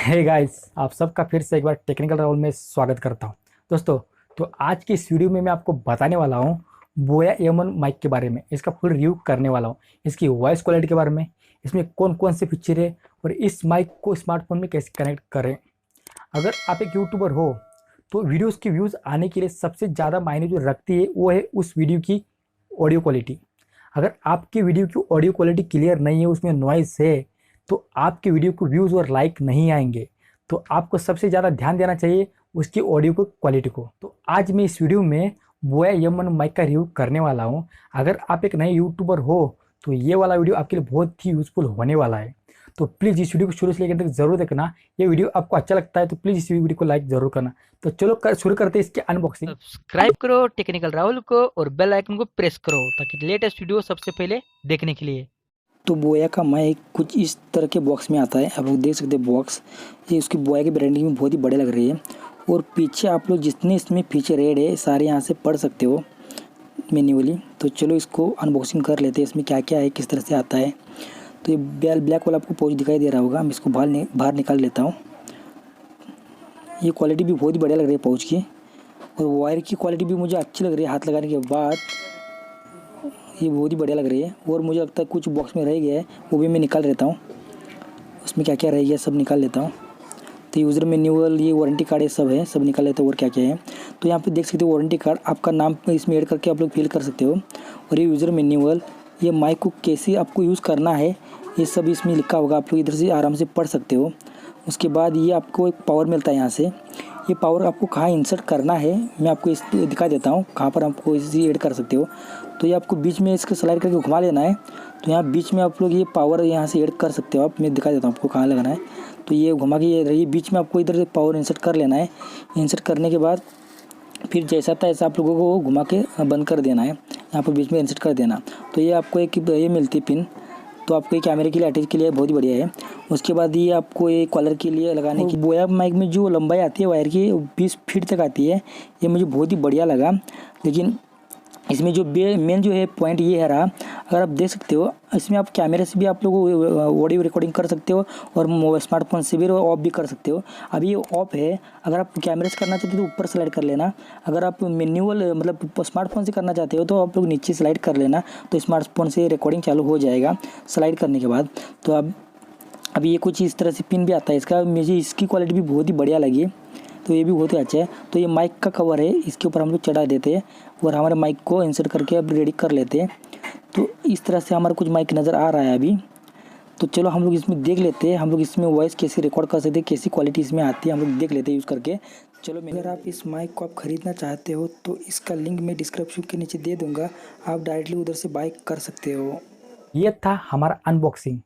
Hey guys, आप सबका फिर से एक बार टेक्निकल राहुल में स्वागत करता हूं। दोस्तों, तो आज की इस वीडियो में मैं आपको बताने वाला हूं बोया M1 माइक के बारे में। इसका फुल रिव्यू करने वाला हूं, इसकी वॉइस क्वालिटी के बारे में, इसमें कौन कौन से फीचर है और इस माइक को स्मार्टफोन में कैसे कनेक्ट करें। अगर आप एक यूट्यूबर हो तो वीडियोज़ के व्यूज़ आने के लिए सबसे ज़्यादा मायने जो रखती है वो है उस वीडियो की ऑडियो क्वालिटी। अगर आपकी वीडियो की ऑडियो क्वालिटी क्लियर नहीं है, उसमें नॉइस है, तो आपकी वीडियो को व्यूज़ और लाइक नहीं आएंगे। तो आपको सबसे ज़्यादा ध्यान देना चाहिए उसकी ऑडियो को क्वालिटी को। तो आज मैं इस वीडियो में बोया M1 माइक का रिव्यू करने वाला हूँ। अगर आप एक नए यूट्यूबर हो तो ये वाला वीडियो आपके लिए बहुत ही यूज़फुल होने वाला है। तो प्लीज़ इस वीडियो को शुरू से लेकर तक जरूर देखना। ये वीडियो आपको अच्छा लगता है तो प्लीज़ इस वीडियो को लाइक जरूर करना। तो चलो शुरू करते हैं इसकी अनबॉक्सिंग। सब्सक्राइब करो टेक्निकल राहुल को और बेल आइकन को प्रेस करो ताकि लेटेस्ट वीडियो सबसे पहले देखने के लिए। तो बोया का माइक कुछ इस तरह के बॉक्स में आता है। आप लोग देख सकते हैं बॉक्स, ये उसकी बोया की ब्रांडिंग में बहुत ही बढ़िया लग रही है। और पीछे आप लोग जितने इसमें फीचर ऐड है सारे यहाँ से पढ़ सकते हो मैन्युअली। तो चलो इसको अनबॉक्सिंग कर लेते हैं, इसमें क्या क्या है, किस तरह से आता है। तो ये ब्लैक वाला आपको पाउच दिखाई दे रहा होगा, मैं इसको बाहर निकाल लेता हूँ। ये क्वालिटी भी बहुत ही बढ़िया लग रही है पाउच की, और वायर की क्वालिटी भी मुझे अच्छी लग रही है। हाथ लगाने के बाद ये बहुत ही बढ़िया लग रही है। और मुझे लगता है कुछ बॉक्स में रह गया है, वो भी मैं निकाल लेता हूँ। उसमें क्या क्या रह गया सब निकाल लेता हूँ। तो यूज़र मैन्युअल, ये वारंटी कार्ड, ये सब है, सब निकाल लेते हो। और क्या क्या है तो यहाँ पे देख सकते हो वारंटी कार्ड, आपका नाम इसमें ऐड करके आप लोग फिल कर सकते हो। और ये यूज़र मैन्युअल, ये माइक को कैसे आपको यूज़ करना है ये सब इसमें लिखा होगा, आप लोग इधर से आराम से पढ़ सकते हो। उसके बाद ये आपको एक पावर मिलता है यहाँ से। ये पावर आपको कहाँ इंसर्ट करना है मैं आपको इस दिखा देता हूँ, कहाँ पर आपको इसे ऐड कर सकते हो। तो ये आपको बीच में इसको स्लाइड करके घुमा लेना है। तो यहाँ बीच में आप लोग ये पावर यहाँ से ऐड कर सकते हो आप, मैं दिखा देता हूँ आपको कहाँ लगाना है। तो ये घुमा के ये बीच में आपको इधर से पावर इंसर्ट कर लेना है। इंसर्ट करने के बाद फिर जैसा था ऐसा आप लोगों को घुमा के बंद कर देना है, यहाँ पर बीच में इंसर्ट कर देना। तो ये आपको एक ये मिलती है पिन, तो आपको ये कैमरे के लिए अटैच के लिए बहुत ही बढ़िया है। उसके बाद ये आपको ये कॉलर के लिए लगाने की, बोया माइक में जो लंबाई आती है वायर की 20 फीट तक आती है। ये मुझे बहुत ही बढ़िया लगा। लेकिन इसमें जो मेन जो है पॉइंट ये है रहा, अगर आप देख सकते हो इसमें आप कैमरे से भी आप लोग ऑडियो रिकॉर्डिंग कर सकते हो और स्मार्टफोन से भी ऑफ भी कर सकते हो। अभी ये ऑफ है, अगर आप कैमरे से करना चाहते हो तो ऊपर स्लाइड कर लेना। अगर आप मैनुअल मतलब स्मार्टफोन से करना चाहते हो तो आप लोग नीचे स्लाइड कर लेना, तो स्मार्टफोन से रिकॉर्डिंग चालू हो जाएगा स्लाइड करने के बाद। तो अब ये कुछ इस तरह से पिन भी आता है इसका, मुझे इसकी क्वालिटी भी बहुत ही बढ़िया लगी, तो ये भी बहुत ही अच्छा है। तो ये माइक का कवर है, इसके ऊपर हम लोग चढ़ा देते हैं और हमारे माइक को इंसर्ट करके अब रेडी कर लेते हैं। तो इस तरह से हमारा कुछ माइक नज़र आ रहा है अभी। तो चलो हम लोग इसमें देख लेते हैं, हम लोग इसमें वॉइस कैसे रिकॉर्ड कर सकते हैं, कैसी क्वालिटी इसमें आती है, हम लोग देख लेते हैं यूज़ करके। चलो, अगर आप इस माइक को आप ख़रीदना चाहते हो तो इसका लिंक मैं डिस्क्रिप्शन के नीचे दे दूँगा, आप डायरेक्टली उधर से बाय कर सकते हो। ये था हमारा अनबॉक्सिंग।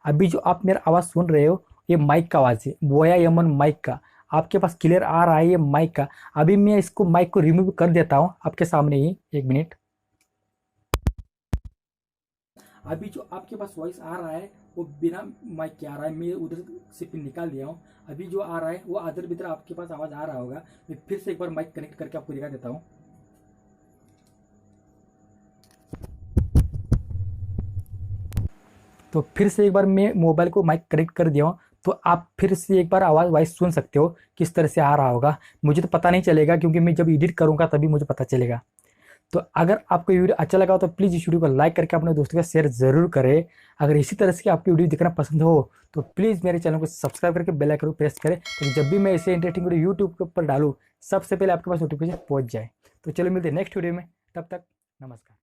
अभी जो आप मेरा आवाज़ सुन रहे हो ये माइक का आवाज़ है, बोया M1 माइक का। आपके पास क्लियर आ रहा है ये माइक का। अभी मैं इसको माइक को रिमूव कर देता हूँ आपके सामने ही, एक मिनट। अभी जो आपके पास वॉइस आ रहा है वो बिना माइक के आ रहा है, मैं उधर से पिन निकाल दिया हूँ। अभी जो आ रहा है वो अदर भीतर आपके पास आवाज़ आ रहा होगा। मैं फिर से एक बार माइक कनेक्ट करके आपको दिखा देता हूँ। तो फिर से एक बार मैं मोबाइल को माइक कनेक्ट कर दिया हूँ, तो आप फिर से एक बार आवाज़ वॉइस सुन सकते हो किस तरह से आ रहा होगा। मुझे तो पता नहीं चलेगा क्योंकि मैं जब एडिट करूँगा तभी मुझे पता चलेगा। तो अगर आपको वीडियो अच्छा लगा हो तो प्लीज़ इस वीडियो को लाइक करके अपने दोस्तों के साथ शेयर ज़रूर करें। अगर इसी तरह से आपकी वीडियो देखना पसंद हो तो प्लीज़ मेरे चैनल को सब्सक्राइब करके बेल आइकन को प्रेस करें, तो जब भी मैं ऐसे इंटरेस्टिंग वीडियो यूट्यूब के ऊपर डालूँ सबसे पहले आपके पास नोटिफिकेशन पहुँच जाए। तो चलो मिलते हैं नेक्स्ट वीडियो में, तब तक नमस्कार।